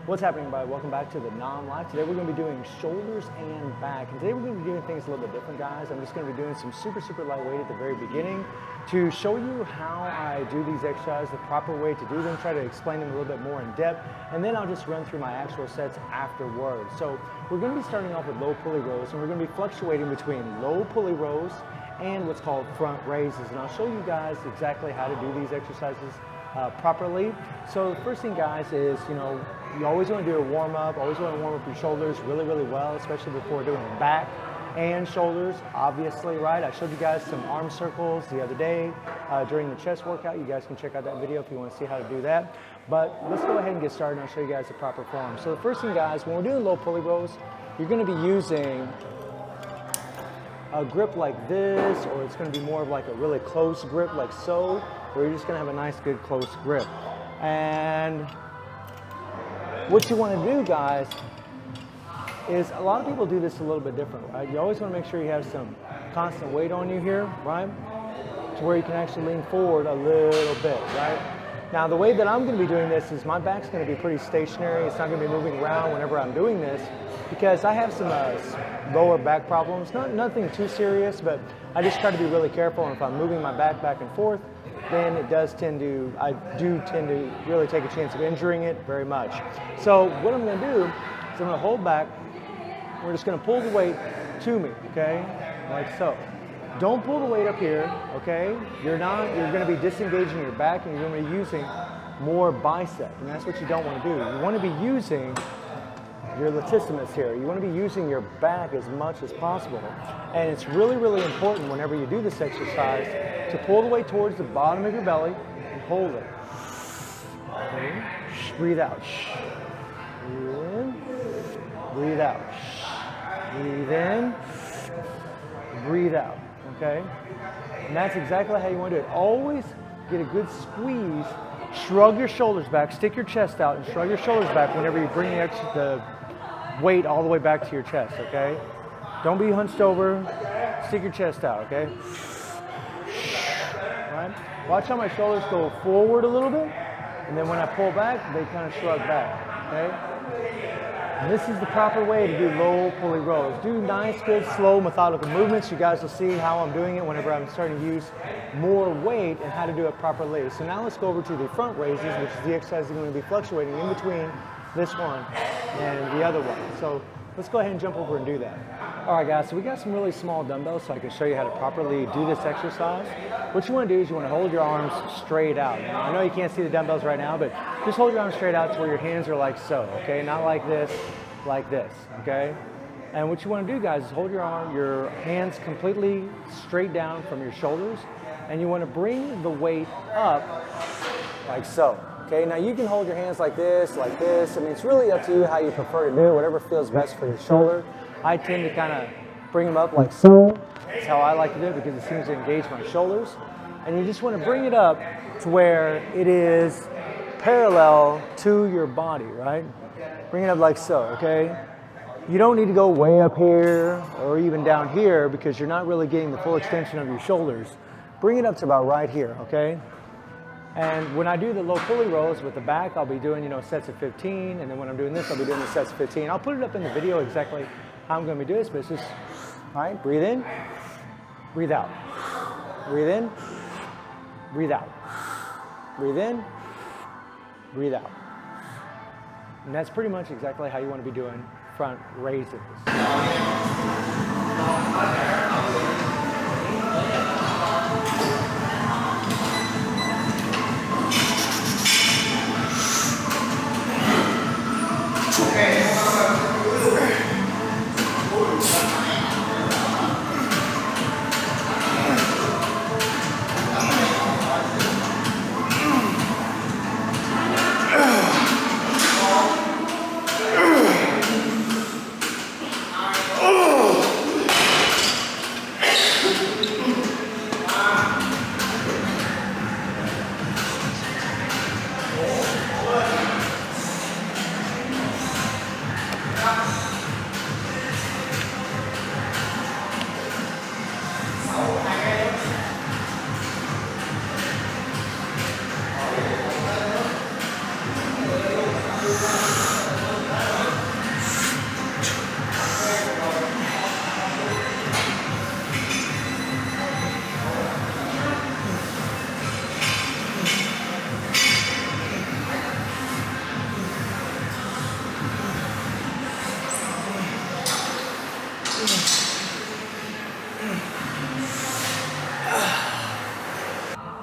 What's happening, everybody? Welcome back to the Nam Live. Today we're going to be doing shoulders and back. And today we're going to be doing things a little bit different, guys. I'm just going to be doing some super lightweight at the very beginning to show you how I do these exercises, the proper way to do them, try to explain them a little bit more in depth, and then I'll just run through my actual sets afterwards. So we're going to be starting off with low pulley rows, and we're going to be fluctuating between low pulley rows and what's called front raises. And I'll show you guys exactly how to do these exercises properly. So the first thing, guys, is you always want to do a warm up. Always want to warm up your shoulders really well, especially before doing back and shoulders, obviously, right? I showed you guys some arm circles the other day during the chest workout. You guys can check out that video if you want to see how to do that. But let's go ahead and get started, and I'll show you guys the proper form. So the first thing, guys, when we're doing low pulley rows, you're going to be using a grip like this, or it's going to be more of like a really close grip like so, where you're just going to have a nice good close grip. And what you want to do, guys, is a lot of people do this a little bit different, right? You always want to make sure you have some constant weight on you here, right? To where you can actually lean forward a little bit, right? Now, the way that I'm going to be doing this is my back's going to be pretty stationary. It's not going to be moving around whenever I'm doing this, because I have some lower back problems. Nothing too serious, but I just try to be really careful. And if I'm moving my back and forth, then I do tend to really take a chance of injuring it very much. So what I'm going to do is I'm going to hold back. We're just going to pull the weight to me, okay, like so. Don't pull the weight up here, okay? You're going to be disengaging your back, and you're going to be using more bicep, and that's what you don't want to do. You want to be using your latissimus here. You want to be using your back as much as possible. And it's really important whenever you do this exercise to pull the weight towards the bottom of your belly and hold it. Okay. Breathe out. Breathe in. Breathe out. Breathe in. Breathe out. Okay? And that's exactly how you want to do it. Always get a good squeeze. Shrug your shoulders back. Stick your chest out and shrug your shoulders back whenever you bring the weight all the way back to your chest, okay? Don't be hunched over. Stick your chest out, okay? Right? Watch how my shoulders go forward a little bit, and then when I pull back, they kind of shrug back, okay? And this is the proper way to do low pulley rows. Do nice, good, slow, methodical movements. You guys will see how I'm doing it whenever I'm starting to use more weight and how to do it properly. So now let's go over to the front raises, which is the exercise you're going to be fluctuating in between this one and the other one. So let's go ahead and jump over and do that. All right, guys, so we got some really small dumbbells so I can show you how to properly do this exercise. What you want to do is you want to hold your arms straight out. Now, I know you can't see the dumbbells right now, but just hold your arms straight out to where your hands are like so, okay? Not like this, okay? And what you want to do, guys, is hold your hands completely straight down from your shoulders, and you want to bring the weight up like so. Okay, now you can hold your hands like this. I mean, it's really up to you how you prefer to do it, whatever feels best for your shoulder. I tend to kind of bring them up like so. That's how I like to do it because it seems to engage my shoulders. And you just want to bring it up to where it is parallel to your body, right? Bring it up like so, okay? You don't need to go way up here or even down here because you're not really getting the full extension of your shoulders. Bring it up to about right here, okay? And when I do the low pulley rows with the back, I'll be doing, sets of 15. And then when I'm doing this, I'll be doing the sets of 15. I'll put it up in the video exactly how I'm going to be doing this, but it's just, all right, breathe in, breathe out. Breathe in, breathe out. Breathe in, breathe out. And that's pretty much exactly how you want to be doing front raises.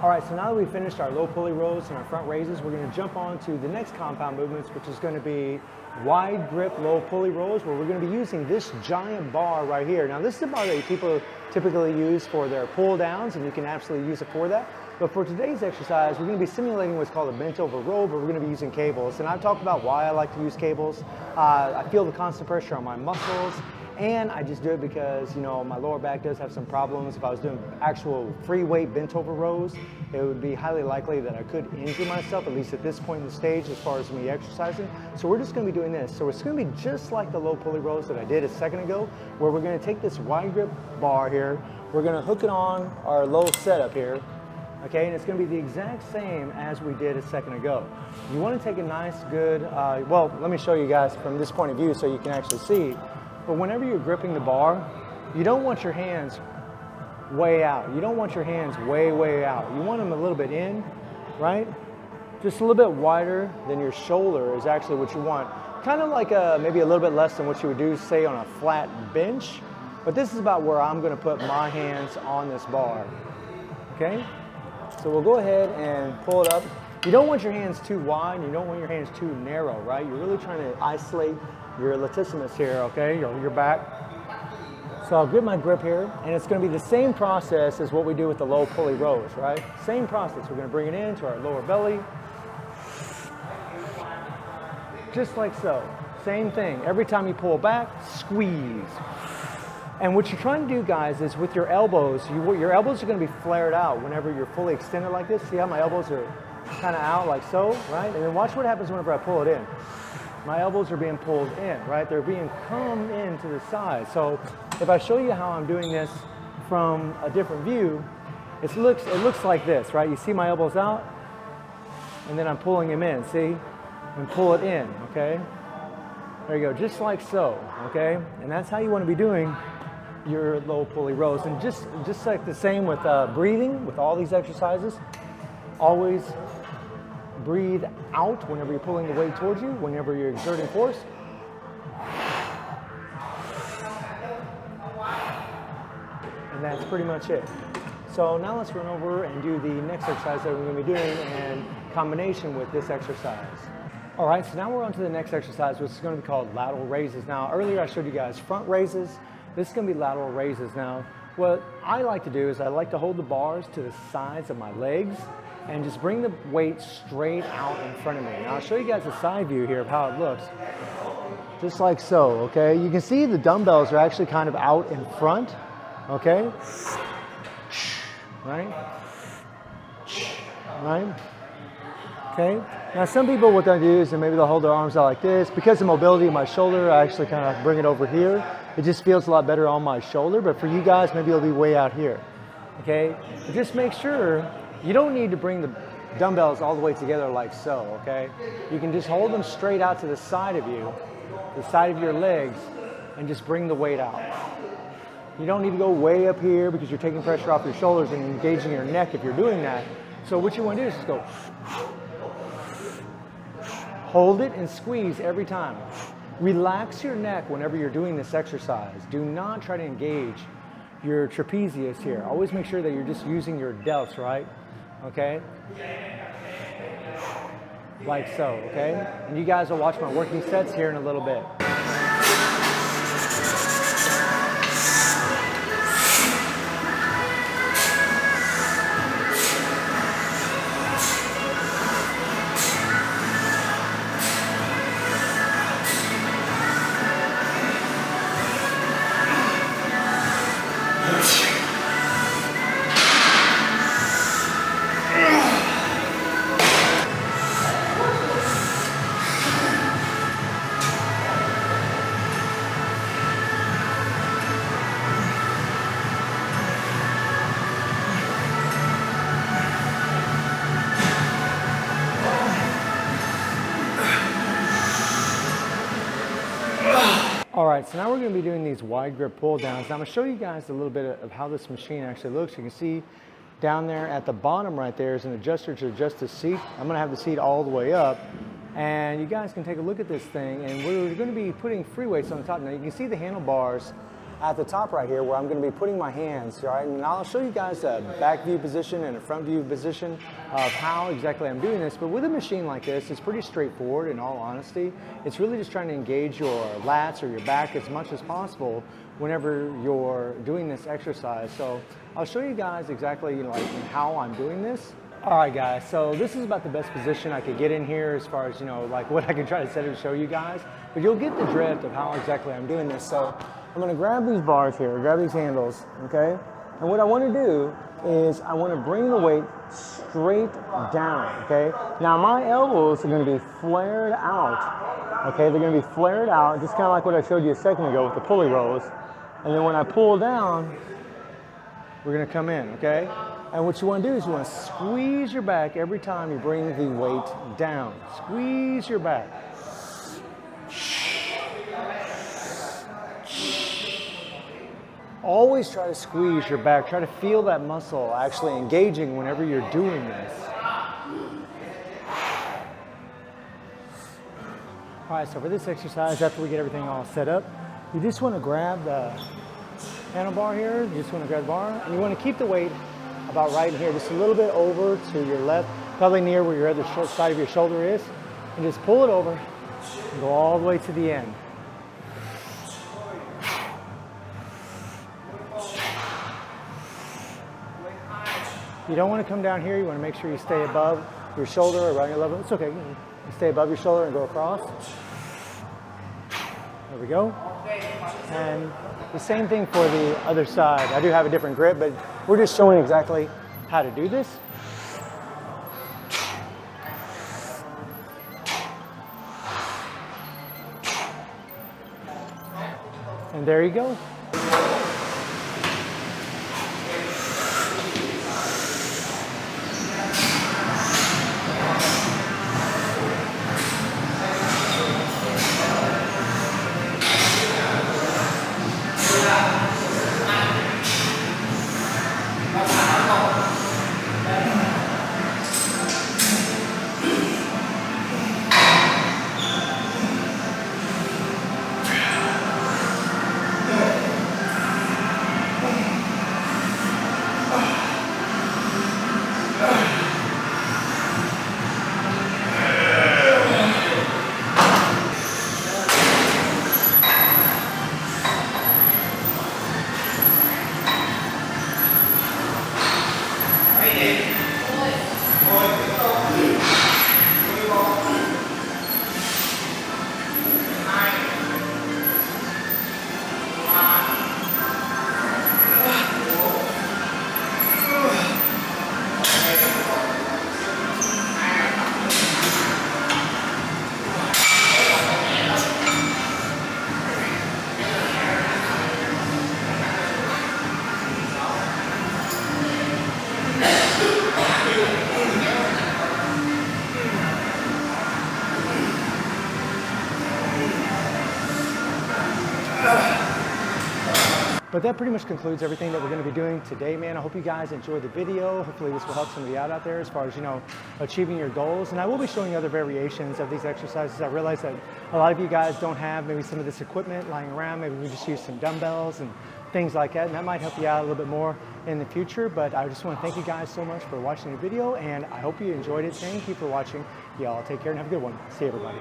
All right, so now that we've finished our low pulley rows and our front raises, we're gonna jump on to the next compound movements, which is gonna be wide grip low pulley rows, where we're gonna be using this giant bar right here. Now this is a bar that people typically use for their pull downs, and you can absolutely use it for that. But for today's exercise, we're gonna be simulating what's called a bent over row, but we're gonna be using cables. And I've talked about why I like to use cables. I feel the constant pressure on my muscles, and I just do it because, you know, my lower back does have some problems. If I was doing actual free weight bent over rows, it would be highly likely that I could injure myself, at least at this point in the stage as far as me exercising. So we're just gonna be doing this. So it's gonna be just like the low pulley rows that I did a second ago, where we're gonna take this wide grip bar here, we're gonna hook it on our low setup here, okay, and it's gonna be the exact same as we did a second ago. You wanna take a nice, good, well, let me show you guys from this point of view so you can actually see. But whenever you're gripping the bar, you don't want your hands way out. You don't want your hands way, way out. You want them a little bit in, right? Just a little bit wider than your shoulder is actually what you want. Kind of like maybe a little bit less than what you would do, say, on a flat bench. But this is about where I'm gonna put my hands on this bar, okay? So we'll go ahead and pull it up. You don't want your hands too wide, and you don't want your hands too narrow, right? You're really trying to isolate your latissimus here, okay, your back. So I'll get my grip here, and it's gonna be the same process as what we do with the low pulley rows, right? Same process. We're gonna bring it into our lower belly. Just like so. Same thing. Every time you pull back, squeeze. And what you're trying to do, guys, is with your elbows, your elbows are gonna be flared out whenever you're fully extended like this. See how my elbows are kind of out like so, right? And then watch what happens whenever I pull it in. My elbows are being pulled in, right? They're being come in to the side. So if I show you how I'm doing this from a different view, it looks like this, right? You see my elbows out, and then I'm pulling them in, see? And pull it in, okay? There you go, just like so, okay? And that's how you want to be doing your low pulley rows. And just like the same with breathing, with all these exercises, always breathe out whenever you're pulling the weight towards you, whenever you're exerting force. And that's pretty much it. So now let's run over and do the next exercise that we're going to be doing in combination with this exercise. All right, so now we're on to the next exercise, which is going to be called lateral raises. Now, earlier I showed you guys front raises. This is going to be lateral raises. Now, what I like to do is I like to hold the bars to the sides of my legs and just bring the weight straight out in front of me. Now I'll show you guys a side view here of how it looks. Just like so, okay? You can see the dumbbells are actually kind of out in front, okay? Right? Right? Okay? Now some people, what they'll do is maybe they'll hold their arms out like this. Because of mobility of my shoulder, I actually kind of bring it over here. It just feels a lot better on my shoulder, but for you guys, maybe it'll be way out here, okay? But just make sure you don't need to bring the dumbbells all the way together like so, okay? You can just hold them straight out to the side of you, the side of your legs, and just bring the weight out. You don't need to go way up here because you're taking pressure off your shoulders and engaging your neck if you're doing that. So what you want to do is just go, hold it and squeeze every time. Relax your neck whenever you're doing this exercise. Do not try to engage your trapezius here. Always make sure that you're just using your delts, right? Okay? Like so, okay? And you guys will watch my working sets here in a little bit. All right, so now we're going to be doing these wide grip pull downs. Now I'm going to show you guys a little bit of how this machine actually looks. You can see down there at the bottom right there is an adjuster to adjust the seat. I'm going to have the seat all the way up, and you guys can take a look at this thing, and we're going to be putting free weights on the top. Now you can see the handlebars at the top right here where I'm going to be putting my hands, right? And I'll show you guys a back view position and a front view position of how exactly I'm doing this. But with a machine like this, it's pretty straightforward in all honesty. It's really just trying to engage your lats or your back as much as possible whenever you're doing this exercise. So I'll show you guys exactly how I'm doing this. All right, guys, so this is about the best position I could get in here as far as, like what I can try to set and show you guys. But you'll get the drift of how exactly I'm doing this. So I'm gonna grab these bars here, grab these handles, okay? And what I wanna do is I wanna bring the weight straight down, okay? Now my elbows are gonna be flared out, okay? They're gonna be flared out, just kind of like what I showed you a second ago with the pulley rows. And then when I pull down, we're gonna come in, okay? And what you want to do is you want to squeeze your back every time you bring the weight down. Squeeze your back. Always try to squeeze your back. Try to feel that muscle actually engaging whenever you're doing this. All right, so for this exercise, after we get everything all set up, you just want to grab the handlebar here. You just want to grab the bar, and you want to keep the weight about right in here, just a little bit over to your left, probably near where your other short side of your shoulder is, and just pull it over and go all the way to the end. You don't want to come down here. You want to make sure you stay above your shoulder or around your level. It's okay. You stay above your shoulder and go across. There we go. And the same thing for the other side. I do have a different grip, but we're just showing exactly how to do this. And there you go. But that pretty much concludes everything that we're going to be doing today, man. I hope you guys enjoyed the video. Hopefully this will help somebody out there as far as, achieving your goals. And I will be showing you other variations of these exercises. I realize that a lot of you guys don't have maybe some of this equipment lying around. Maybe we just use some dumbbells and things like that. And that might help you out a little bit more in the future. But I just want to thank you guys so much for watching the video. And I hope you enjoyed it. Thank you for watching. Y'all take care and have a good one. See you, everybody.